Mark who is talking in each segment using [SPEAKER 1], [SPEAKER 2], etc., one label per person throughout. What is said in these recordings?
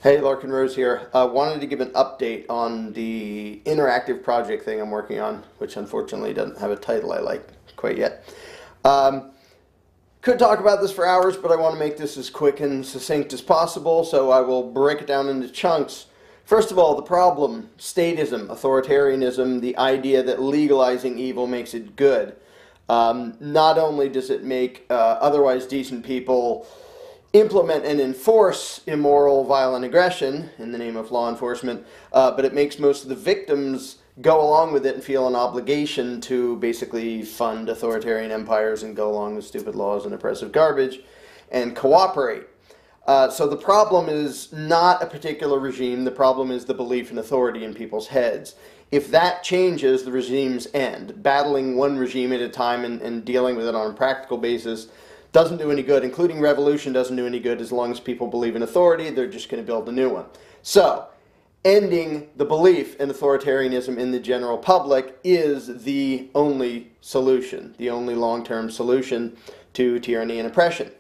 [SPEAKER 1] Hey, Larkin Rose here. Wanted to give an update on the interactive project thing I'm working on, which unfortunately doesn't have a title I like quite yet. Um, could talk about this for hours, but I want to make this as quick and succinct as possible, so I will break it down into chunks. First of all, the problem, statism, authoritarianism, the idea that legalizing evil makes it good. Not only does it make otherwise decent people implement and enforce immoral, violent aggression in the name of law enforcement, but it makes most of the victims go along with it and feel an obligation to basically fund authoritarian empires and go along with stupid laws and oppressive garbage and cooperate. So the problem is not a particular regime, the problem is the belief in authority in people's heads. If that changes, the regimes end. Battling one regime at a time and dealing with it on a practical basis doesn't do any good, including revolution doesn't do any good as long as people believe in authority. They're just going to build a new one. So, ending the belief in authoritarianism in the general public is the only solution, the only long-term solution to tyranny and oppression.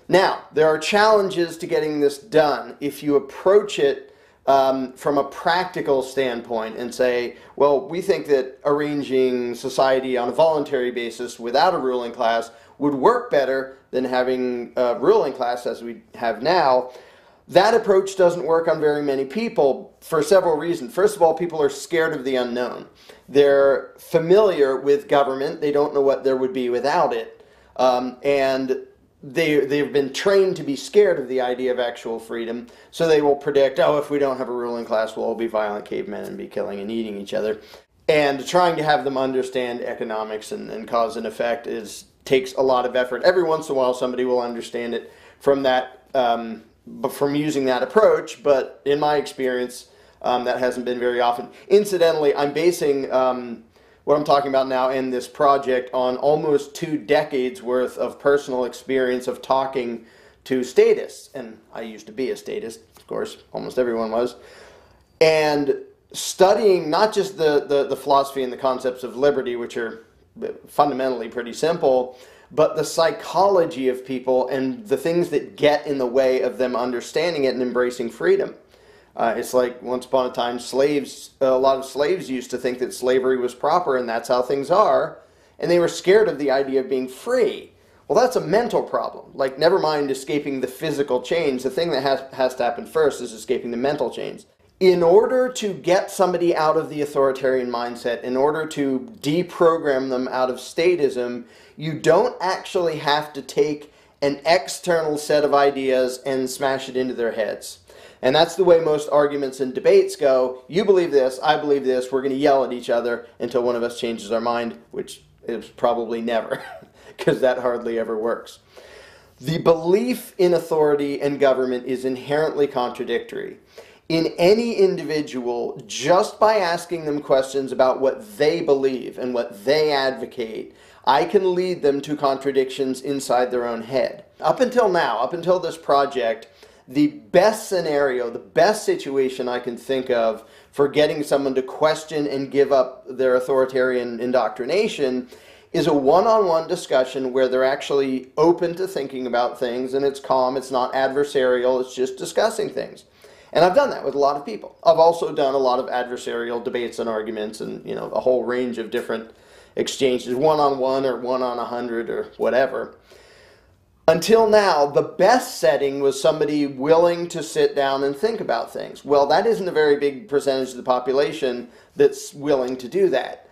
[SPEAKER 1] Now, there are challenges to getting this done if you approach it from a practical standpoint and say, well, we think that arranging society on a voluntary basis without a ruling class would work better than having a ruling class as we have now. That approach doesn't work on very many people for several reasons. First of all, people are scared of the unknown. They're familiar with government. They don't know what there would be without it. And they've been trained to be scared of the idea of actual freedom. So they will predict, oh, if we don't have a ruling class, we'll all be violent cavemen and be killing and eating each other. And trying to have them understand economics and cause and effect takes a lot of effort. Every once in a while, somebody will understand it from that, from using that approach. But in my experience, that hasn't been very often. Incidentally, I'm basing what I'm talking about now in this project on almost 2 decades worth of personal experience of talking to statists. And I used to be a statist, of course, almost everyone was. And studying not just the philosophy and the concepts of liberty, which are fundamentally pretty simple, but the psychology of people and the things that get in the way of them understanding it and embracing freedom. It's like once upon a time a lot of slaves used to think that slavery was proper and that's how things are, and they were scared of the idea of being free. Well, that's a mental problem. Like, never mind escaping the physical chains, the thing that has to happen first is escaping the mental chains. In order to get somebody out of the authoritarian mindset, in order to deprogram them out of statism, you don't actually have to take an external set of ideas and smash it into their heads. And that's the way most arguments and debates go. You believe this, I believe this, we're going to yell at each other until one of us changes our mind, which is probably never, because that hardly ever works. The belief in authority and government is inherently contradictory. In any individual, just by asking them questions about what they believe and what they advocate, I can lead them to contradictions inside their own head. Up until now, up until this project, the best scenario, the best situation I can think of for getting someone to question and give up their authoritarian indoctrination is a one-on-one discussion where they're actually open to thinking about things and it's calm, it's not adversarial, it's just discussing things. And I've done that with a lot of people. I've also done a lot of adversarial debates and arguments and, you know, a whole range of different exchanges, one-on-one or one-on-100 or whatever. Until now, the best setting was somebody willing to sit down and think about things. Well, that isn't a very big percentage of the population that's willing to do that.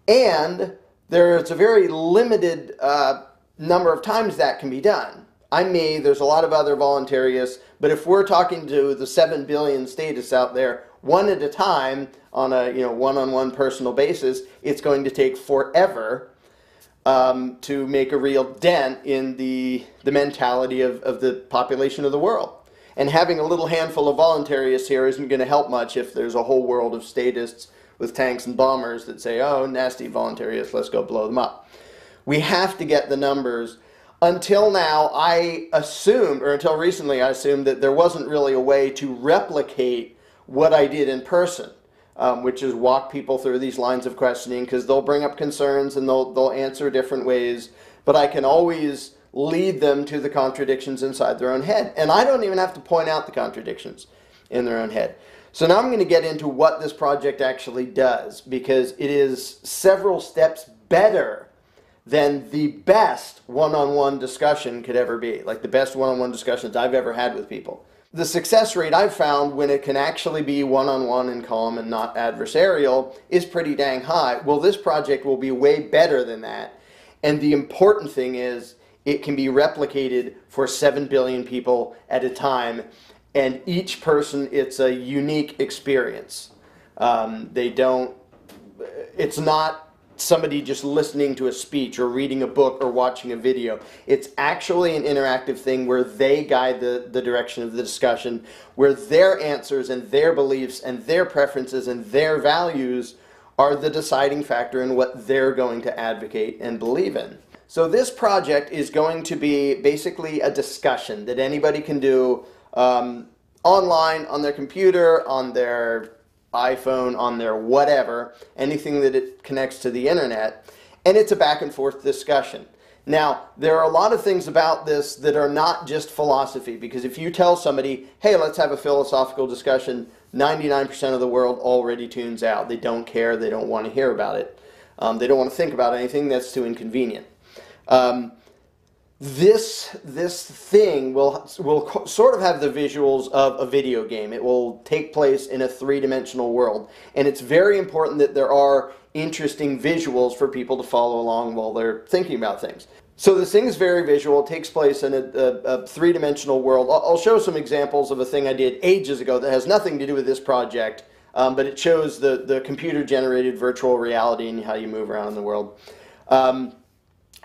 [SPEAKER 1] And there's a very limited number of times that can be done. I'm me, there's a lot of other voluntarists, but if we're talking to the 7 billion statists out there, one at a time on a one-on-one personal basis, it's going to take forever to make a real dent in the mentality of the population of the world. And having a little handful of voluntarists here isn't going to help much if there's a whole world of statists with tanks and bombers that say, oh, nasty voluntarists, let's go blow them up. We have to get the numbers. Until now, I assumed, or until recently, I assumed that there wasn't really a way to replicate what I did in person, which is walk people through these lines of questioning, because they'll bring up concerns and they'll answer different ways, but I can always lead them to the contradictions inside their own head. And I don't even have to point out the contradictions. in their own head. So now I'm going to get into what this project actually does, because it is several steps better than the best one-on-one discussion could ever be, like the best one-on-one discussions I've ever had with people. The success rate I've found when it can actually be one-on-one and calm and not adversarial is pretty dang high. Well, this project will be way better than that. And the important thing is it can be replicated for 7 billion people at a time. And each person, it's a unique experience. It's not somebody just listening to a speech or reading a book or watching a video. It's actually an interactive thing where they guide the direction of the discussion, where their answers and their beliefs and their preferences and their values are the deciding factor in what they're going to advocate and believe in. So this project is going to be basically a discussion that anybody can do online, on their computer, on their iPhone, on their whatever, anything that it connects to the internet, and it's a back and forth discussion. Now, there are a lot of things about this that are not just philosophy, because if you tell somebody, hey, let's have a philosophical discussion, 99% of the world already tunes out. They don't care, they don't want to hear about it. They don't want to think about anything that's too inconvenient. This thing will sort of have the visuals of a video game. It will take place in a three-dimensional world, and it's very important that there are interesting visuals for people to follow along while they're thinking about things. So this thing is very visual. It takes place in a three-dimensional world. I'll show some examples of a thing I did ages ago that has nothing to do with this project, but it shows the computer-generated virtual reality and how you move around in the world.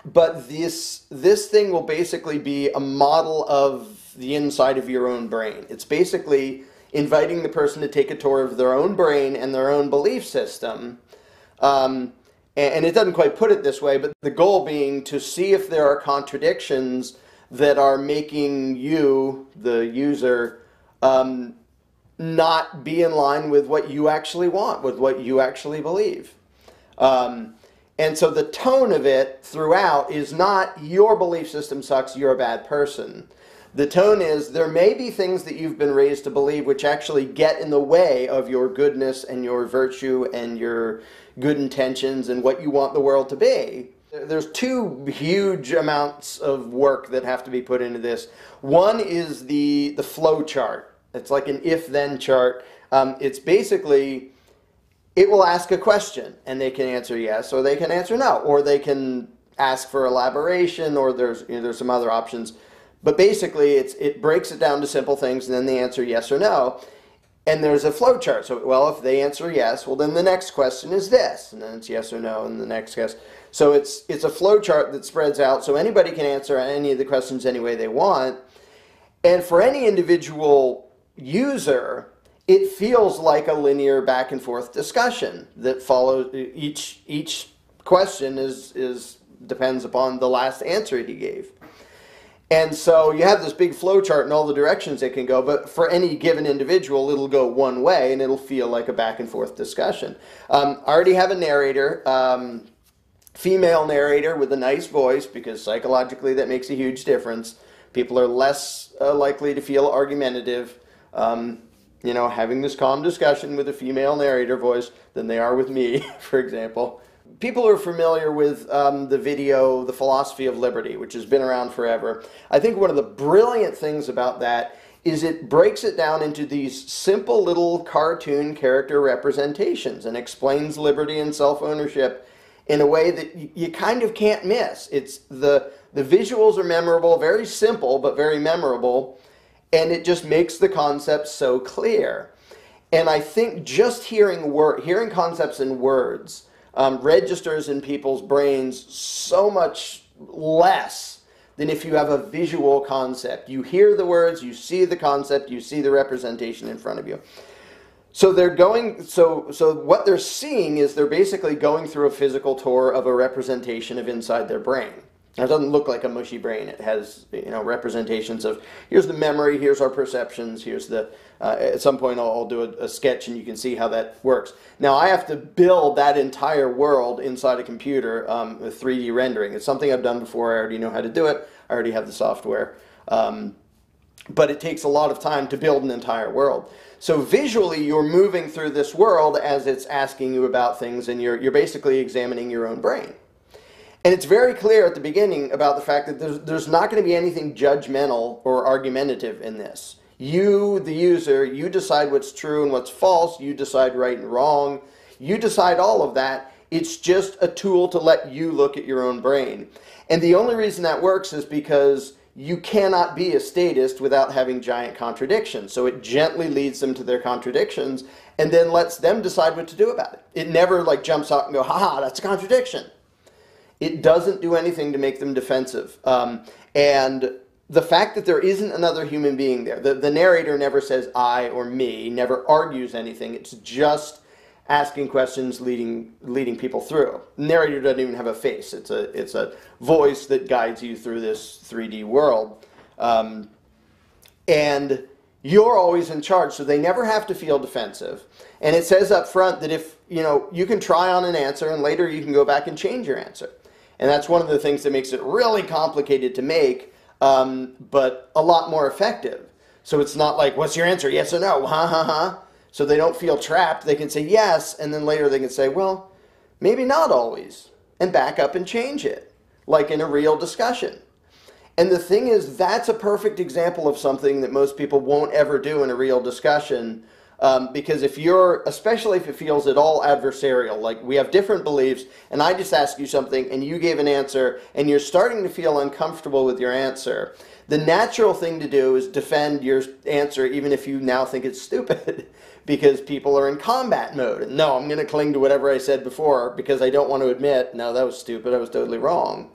[SPEAKER 1] But this thing will basically be a model of the inside of your own brain. It's basically inviting the person to take a tour of their own brain and their own belief system. And it doesn't quite put it this way, but the goal being to see if there are contradictions that are making you, the user, not be in line with what you actually want, with what you actually believe. And so the tone of it throughout is not your belief system sucks, you're a bad person. The tone is there may be things that you've been raised to believe which actually get in the way of your goodness and your virtue and your good intentions and what you want the world to be. There's two huge amounts of work that have to be put into this. One is the flow chart. It's like an if-then chart. It's basically, it will ask a question and they can answer yes or they can answer no, or they can ask for elaboration, or there's some other options. But basically it breaks it down to simple things and then they answer yes or no. And there's a flow chart. So, well, if they answer yes, well then the next question is this, and then it's yes or no, and the next yes. So it's a flow chart that spreads out so anybody can answer any of the questions any way they want. And for any individual user, it feels like a linear back and forth discussion that follows. Each question depends upon the last answer he gave. And so you have this big flow chart and all the directions it can go, but for any given individual, it'll go one way and it'll feel like a back and forth discussion. I already have a narrator, female narrator with a nice voice, because psychologically that makes a huge difference. People are less likely to feel argumentative, having this calm discussion with a female narrator voice than they are with me, for example. People are familiar with the video, The Philosophy of Liberty, which has been around forever. I think one of the brilliant things about that is it breaks it down into these simple little cartoon character representations and explains liberty and self-ownership in a way that you kind of can't miss. It's the visuals are memorable, very simple, but very memorable, and it just makes the concept so clear. And I think just hearing concepts in words registers in people's brains so much less than if you have a visual concept. You hear the words, you see the concept, you see the representation in front of you. So so what they're seeing is they're basically going through a physical tour of a representation of inside their brain. Now, it doesn't look like a mushy brain. It has, representations of, here's the memory, here's our perceptions, here's the, at some point I'll do a sketch and you can see how that works. Now, I have to build that entire world inside a computer with 3D rendering. It's something I've done before. I already know how to do it. I already have the software. but it takes a lot of time to build an entire world. So visually, you're moving through this world as it's asking you about things, and you're basically examining your own brain. And it's very clear at the beginning about the fact that there's not going to be anything judgmental or argumentative in this. You, the user, you decide what's true and what's false. You decide right and wrong. You decide all of that. It's just a tool to let you look at your own brain. And the only reason that works is because you cannot be a statist without having giant contradictions. So it gently leads them to their contradictions and then lets them decide what to do about it. It never like jumps out and go, haha, that's a contradiction. It doesn't do anything to make them defensive. And the fact that there isn't another human being there, the narrator never says I or me, never argues anything. It's just asking questions, leading people through. The narrator doesn't even have a face. It's a voice that guides you through this 3D world. And you're always in charge, so they never have to feel defensive. And it says up front that if, you can try on an answer and later you can go back and change your answer. And that's one of the things that makes it really complicated to make, but a lot more effective. So it's not like, what's your answer? Yes or no? Ha ha ha. So they don't feel trapped. They can say yes, and then later they can say, well, maybe not always, and back up and change it, like in a real discussion. And the thing is, that's a perfect example of something that most people won't ever do in a real discussion, because especially if it feels at all adversarial, like we have different beliefs, and I just ask you something, and you gave an answer, and you're starting to feel uncomfortable with your answer, the natural thing to do is defend your answer, even if you now think it's stupid. Because people are in combat mode. And no, I'm going to cling to whatever I said before because I don't want to admit, no, that was stupid, I was totally wrong.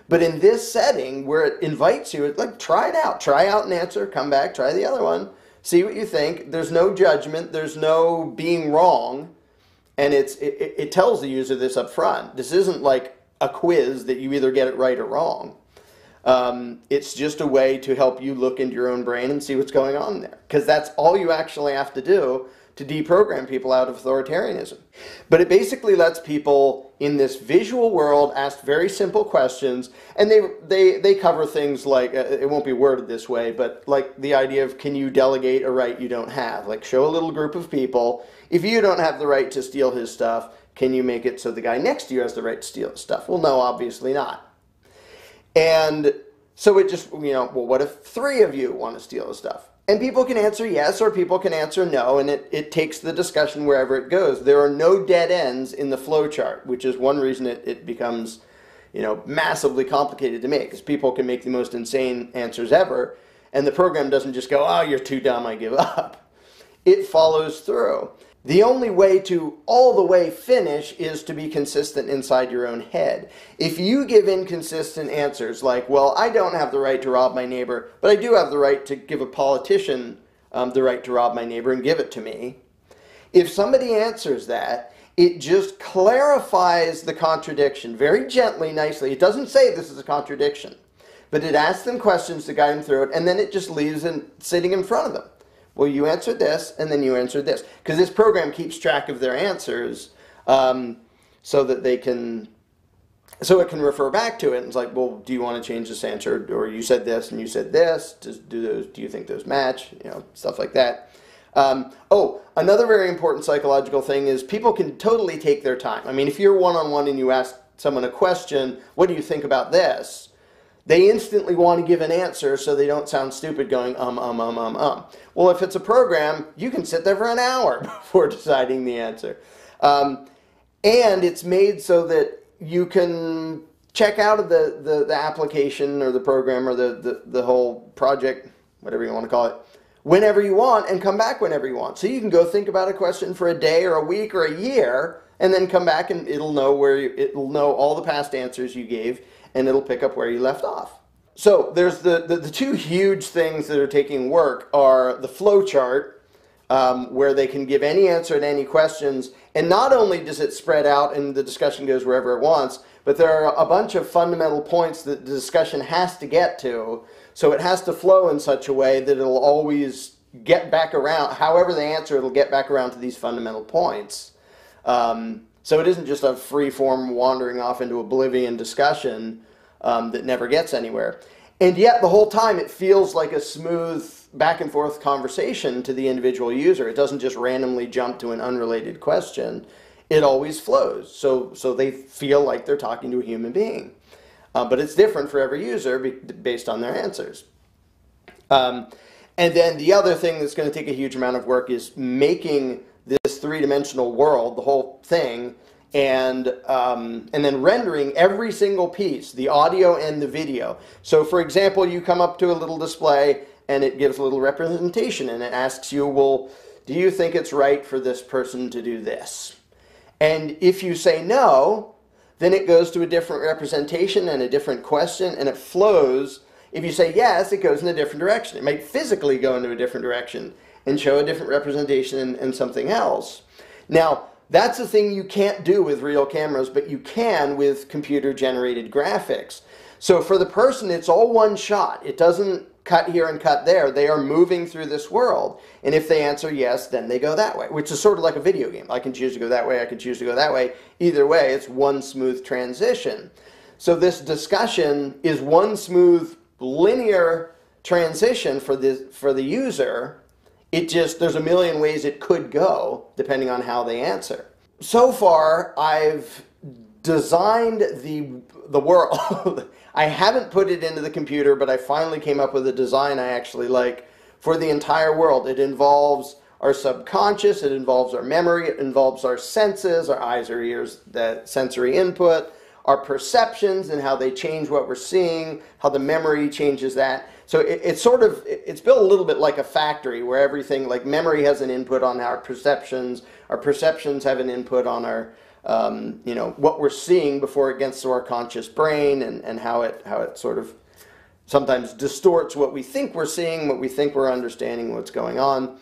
[SPEAKER 1] But in this setting where it invites you, it's like, try it out. Try out an answer, come back, try the other one, see what you think. There's no judgment, there's no being wrong, and it tells the user this up front. This isn't like a quiz that you either get it right or wrong. It's just a way to help you look into your own brain and see what's going on there. Because that's all you actually have to do to deprogram people out of authoritarianism. But it basically lets people in this visual world ask very simple questions, and they cover things like, it won't be worded this way, but like the idea of, can you delegate a right you don't have? Like, show a little group of people, if you don't have the right to steal his stuff, can you make it so the guy next to you has the right to steal his stuff? Well, no, obviously not. And so it just, well, what if 3 of you want to steal the stuff? And people can answer yes or people can answer no, and it takes the discussion wherever it goes. There are no dead ends in the flowchart, which is one reason it becomes, massively complicated to make, because people can make the most insane answers ever, and the program doesn't just go, oh, you're too dumb, I give up. It follows through. The only way to all the way finish is to be consistent inside your own head. If you give inconsistent answers like, well, I don't have the right to rob my neighbor, but I do have the right to give a politician the right to rob my neighbor and give it to me. If somebody answers that, it just clarifies the contradiction very gently, nicely. It doesn't say this is a contradiction, but it asks them questions to guide them through it, and then it just leaves it sitting in front of them. Well, you answered this, and then you answered this. Because this program keeps track of their answers so that it can refer back to it. And it's like, well, do you want to change this answer? Or you said this, and you said this. Do you think those match? Stuff like that. Another very important psychological thing is people can totally take their time. I mean, if you're one-on-one and you ask someone a question, what do you think about this? They instantly want to give an answer so they don't sound stupid going, Well, if it's a program, you can sit there for an hour before deciding the answer. And it's made so that you can check out of the application or the program or the whole project, whatever you want to call it, whenever you want and come back whenever you want. So you can go think about a question for a day or a week or a year and then come back and it'll know all the past answers you gave, and it'll pick up where you left off. So there's the 2 huge things that are taking work are the flow chart, where they can give any answer to any questions, and not only does it spread out and the discussion goes wherever it wants, but there are a bunch of fundamental points that the discussion has to get to, so it has to flow in such a way that it'll always get back around, however they answer, it'll get back around to these fundamental points. So it isn't just a free-form wandering off into oblivion discussion that never gets anywhere. And yet the whole time it feels like a smooth back and forth conversation to the individual user. It doesn't just randomly jump to an unrelated question. It always flows. So they feel like they're talking to a human being. But it's different for every user based on their answers. And then the other thing that's going to take a huge amount of work is making this three-dimensional world, the whole thing, and then rendering every single piece, the audio and the video. So for example, you come up to a little display and it gives a little representation and it asks you, well, do you think it's right for this person to do this? And if you say no, then it goes to a different representation and a different question, and it flows. If you say yes, it goes in a different direction. It might physically go into a different direction and show a different representation and something else. Now, that's a thing you can't do with real cameras, but you can with computer-generated graphics. So for the person, it's all one shot. It doesn't cut here and cut there. They are moving through this world. And if they answer yes, then they go that way, which is sort of like a video game. I can choose to go that way. I can choose to go that way. Either way, it's one smooth transition. So this discussion is one smooth linear transition for the user. There's a million ways it could go depending on how they answer. So far, I've designed the world. I haven't put it into the computer, but I finally came up with a design I actually like for the entire world. It involves our subconscious, it involves our memory, it involves our senses, our eyes, our ears, that sensory input, our perceptions and how they change what we're seeing, how the memory changes that. So it's built a little bit like a factory where everything, like memory has an input on our perceptions have an input on our, what we're seeing before it gets to our conscious brain, and how it sort of sometimes distorts what we think we're seeing, what we think we're understanding, what's going on.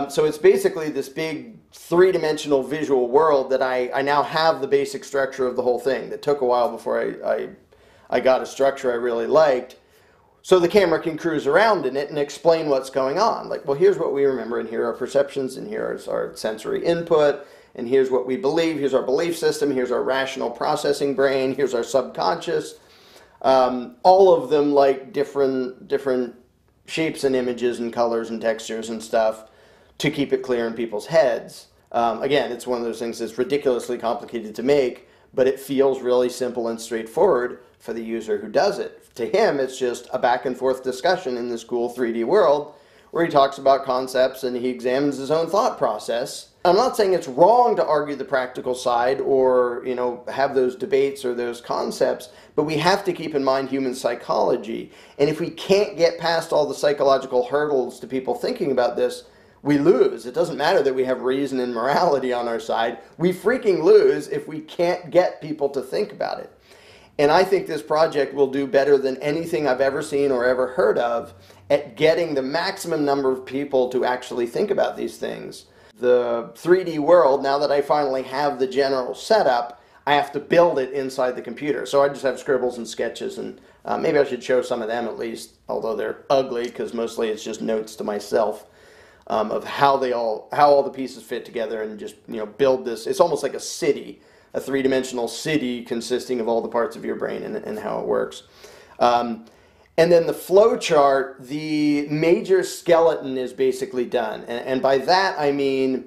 [SPEAKER 1] So it's basically this big three-dimensional visual world that I now have the basic structure of the whole thing. That took a while before I got a structure I really liked. So the camera can cruise around in it and explain what's going on. Like, well, here's what we remember, and here are our perceptions, and here's our sensory input, and here's what we believe, here's our belief system, here's our rational processing brain, here's our subconscious. All of them like different shapes and images and colors and textures and stuff to keep it clear in people's heads. Again, it's one of those things that's ridiculously complicated to make, but it feels really simple and straightforward for the user who does it. To him, it's just a back and forth discussion in this cool 3D world where he talks about concepts and he examines his own thought process. I'm not saying it's wrong to argue the practical side or, have those debates or those concepts, but we have to keep in mind human psychology. And if we can't get past all the psychological hurdles to people thinking about this, we lose. It doesn't matter that we have reason and morality on our side. We freaking lose if we can't get people to think about it. And I think this project will do better than anything I've ever seen or ever heard of at getting the maximum number of people to actually think about these things. The 3D world, now that I finally have the general setup, I have to build it inside the computer. So I just have scribbles and sketches, and maybe I should show some of them at least, although they're ugly because mostly it's just notes to myself of how all the pieces fit together, and just build this. It's almost like a city. A three-dimensional city consisting of all the parts of your brain and how it works. And then the flow chart, the major skeleton is basically done. And by that I mean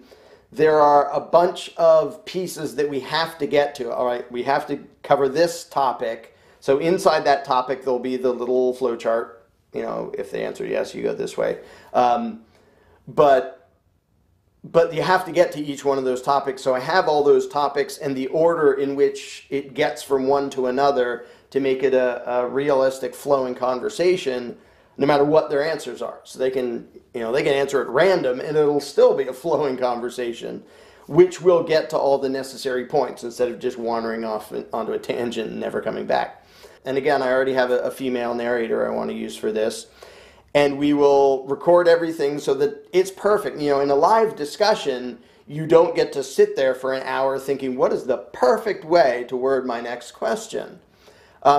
[SPEAKER 1] there are a bunch of pieces that we have to get to. All right, we have to cover this topic. So inside that topic there'll be the little flow chart. If they answer yes, you go this way. But you have to get to each one of those topics. So I have all those topics and the order in which it gets from one to another to make it a realistic flowing conversation, no matter what their answers are. So they can answer at random and it'll still be a flowing conversation, which will get to all the necessary points instead of just wandering off onto a tangent and never coming back. And again, I already have a female narrator I want to use for this. And we will record everything so that it's perfect. In a live discussion, you don't get to sit there for an hour thinking, what is the perfect way to word my next question?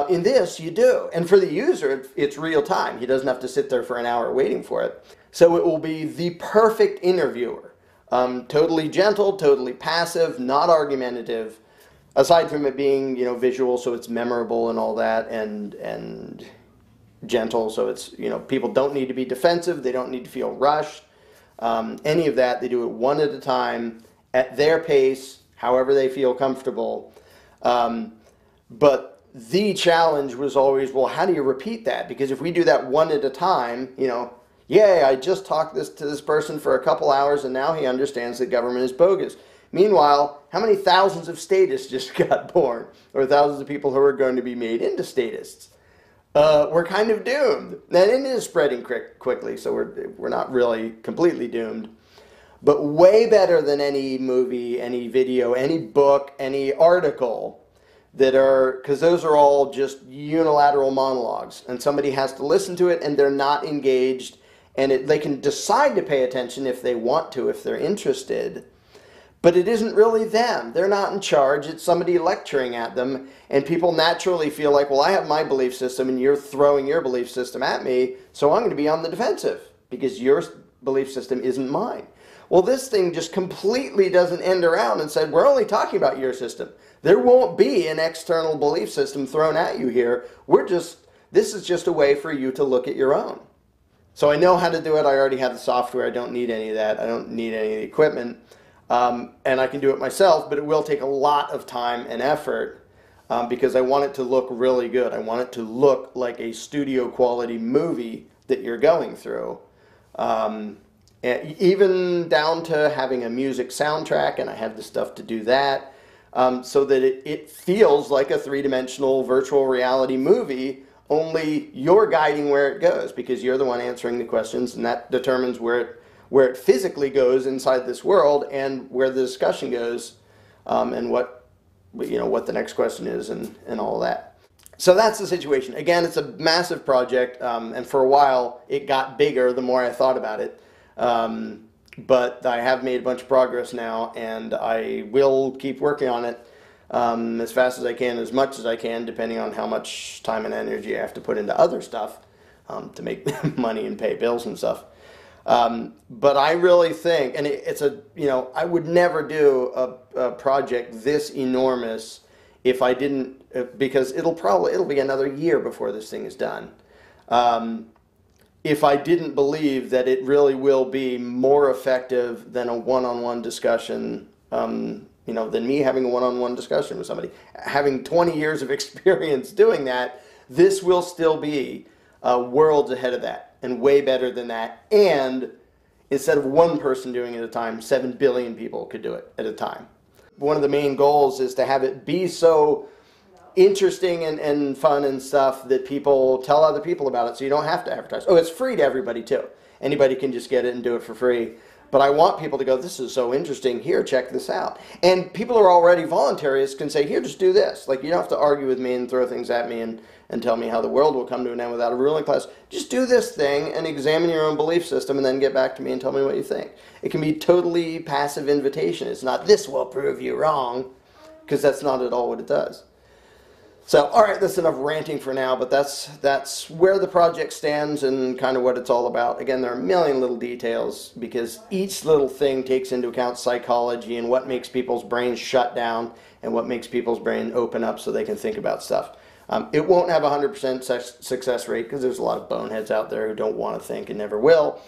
[SPEAKER 1] In this, you do. And for the user, it's real time. He doesn't have to sit there for an hour waiting for it. So it will be the perfect interviewer. Totally gentle, totally passive, not argumentative. Aside from it being, visual, so it's memorable and all that, and gentle, so it's, people don't need to be defensive, they don't need to feel rushed, any of that. They do it one at a time, at their pace, however they feel comfortable. But the challenge was always, well, how do you repeat that? Because if we do that one at a time, yay, I just talked to this person for a couple hours and now he understands that government is bogus. Meanwhile, how many thousands of statists just got born? Or thousands of people who are going to be made into statists? We're kind of doomed. And it is spreading quickly, so we're not really completely doomed. But way better than any movie, any video, any book, any article because those are all just unilateral monologues. And somebody has to listen to it and they're not engaged. And they can decide to pay attention if they want to, if they're interested. But it isn't really them. They're not in charge. It's somebody lecturing at them. And people naturally feel like, well, I have my belief system and you're throwing your belief system at me, so I'm going to be on the defensive because your belief system isn't mine. Well, this thing just completely doesn't end around and said, we're only talking about your system. There won't be an external belief system thrown at you here. This is just a way for you to look at your own. So I know how to do it. I already have the software. I don't need any of that. I don't need any of the equipment. And I can do it myself, but it will take a lot of time and effort because I want it to look really good. I want it to look like a studio quality movie that you're going through. Even down to having a music soundtrack, and I have the stuff to do that, so that it feels like a three-dimensional virtual reality movie, only you're guiding where it goes because you're the one answering the questions, and that determines where it physically goes inside this world and where the discussion goes, and what the next question is and all that. So that's the situation. Again, it's a massive project, and for a while it got bigger the more I thought about it. But I have made a bunch of progress now, and I will keep working on it as fast as I can, as much as I can, depending on how much time and energy I have to put into other stuff to make money and pay bills and stuff. But I really think, and I would never do a project this enormous if I didn't, because it'll be another year before this thing is done. If I didn't believe that it really will be more effective than a one-on-one discussion, than me having a one-on-one discussion with somebody. Having 20 years of experience doing that, this will still be worlds ahead of that and way better than that. And instead of one person doing it at a time, 7 billion people could do it at a time. One of the main goals is to have it be so interesting and fun and stuff that people tell other people about it, so you don't have to advertise. Oh, it's free to everybody too. Anybody can just get it and do it for free. But I want people to go, this is so interesting, here, check this out. And people who are already voluntarists can say, here, just do this. Like, you don't have to argue with me and throw things at me and tell me how the world will come to an end without a ruling class. Just do this thing and examine your own belief system and then get back to me and tell me what you think. It can be totally passive invitation. It's not, this will prove you wrong, because that's not at all what it does. So, all right, that's enough ranting for now, but that's where the project stands and kind of what it's all about. Again, there are a million little details because each little thing takes into account psychology and what makes people's brains shut down and what makes people's brain open up so they can think about stuff. It won't have a 100% success rate because there's a lot of boneheads out there who don't want to think and never will.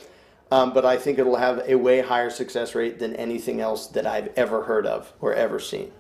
[SPEAKER 1] But I think it'll have a way higher success rate than anything else that I've ever heard of or ever seen.